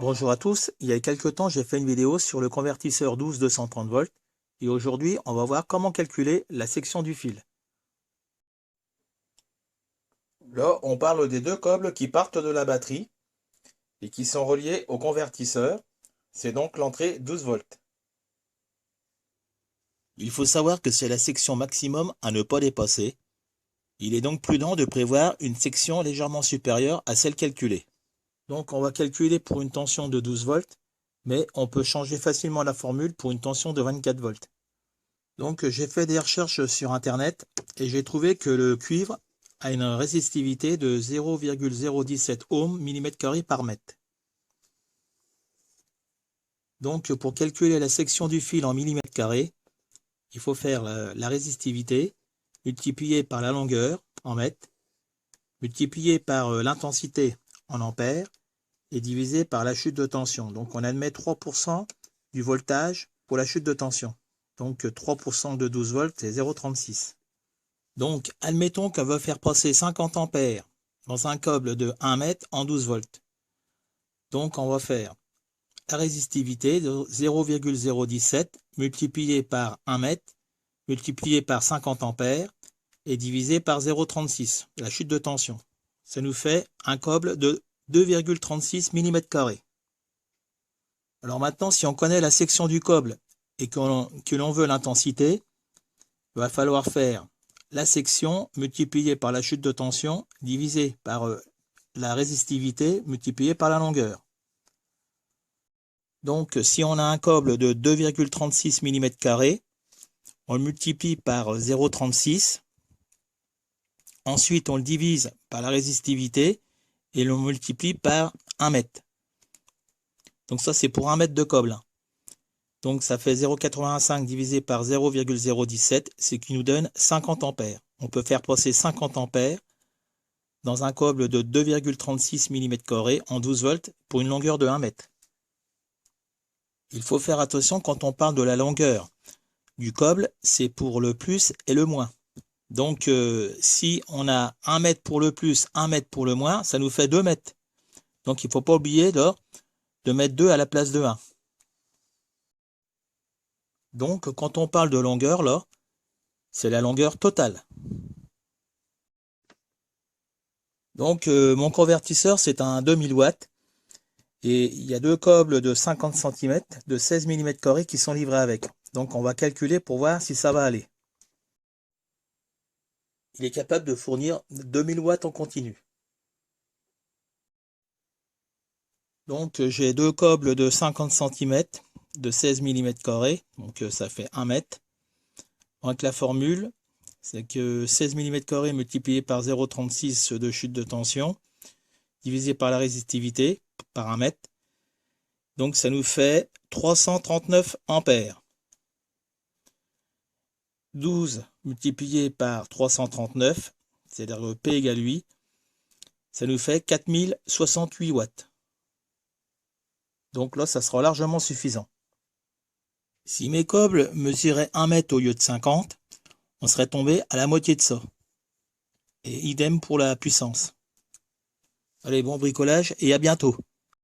Bonjour à tous, il y a quelques temps j'ai fait une vidéo sur le convertisseur 12-230 volts et aujourd'hui on va voir comment calculer la section du fil. Là on parle des deux câbles qui partent de la batterie et qui sont reliés au convertisseur, c'est donc l'entrée 12 volts. Il faut savoir que c'est la section maximum à ne pas dépasser. Il est donc prudent de prévoir une section légèrement supérieure à celle calculée. Donc on va calculer pour une tension de 12 volts, mais on peut changer facilement la formule pour une tension de 24 volts. Donc j'ai fait des recherches sur internet et j'ai trouvé que le cuivre a une résistivité de 0,017 ohms mm² par mètre. Donc pour calculer la section du fil en mm², il faut faire la résistivité multipliée par la longueur en mètres, multipliée par l'intensité en ampères et divisé par la chute de tension. Donc on admet 3% du voltage pour la chute de tension. Donc 3% de 12 volts, c'est 0,36. Donc admettons qu'on veut faire passer 50 ampères dans un câble de 1 mètre en 12 volts. Donc on va faire la résistivité de 0,017 multiplié par 1 mètre, multiplié par 50 ampères et divisé par 0,36, la chute de tension. Ça nous fait un câble de 2,36 mm². Alors maintenant, si on connaît la section du câble et que l'on veut l'intensité, il va falloir faire la section multipliée par la chute de tension divisée par la résistivité multipliée par la longueur. Donc si on a un câble de 2,36 mm², on le multiplie par 0,36. Ensuite, on le divise par la résistivité et l'on multiplie par 1 mètre. Donc ça, c'est pour 1 mètre de câble. Donc ça fait 0,85 divisé par 0,017, ce qui nous donne 50 ampères. On peut faire passer 50 ampères dans un câble de 2,36 mm² en 12 volts pour une longueur de 1 mètre. Il faut faire attention quand on parle de la longueur du câble, c'est pour le plus et le moins. Donc si on a 1 mètre pour le plus, 1 mètre pour le moins, ça nous fait 2 mètres. Donc il ne faut pas oublier de mettre 2 à la place de 1. Donc quand on parle de longueur, là, c'est la longueur totale. Donc mon convertisseur, c'est un 2000 watts. Et il y a deux câbles de 50 cm de 16 mm² qui sont livrés avec. Donc on va calculer pour voir si ça va aller. Il est capable de fournir 2000 watts en continu. Donc j'ai deux câbles de 50 cm de 16 mm², donc ça fait 1 mètre. Donc la formule, c'est que 16 mm² multiplié par 0,36 de chute de tension, divisé par la résistivité, par 1 mètre. Donc ça nous fait 339 ampères. 12 multiplié par 339, c'est-à-dire P égale 8, ça nous fait 4068 watts. Donc là, ça sera largement suffisant. Si mes câbles mesuraient 1 mètre au lieu de 50, on serait tombé à la moitié de ça. Et idem pour la puissance. Allez, bon bricolage et à bientôt.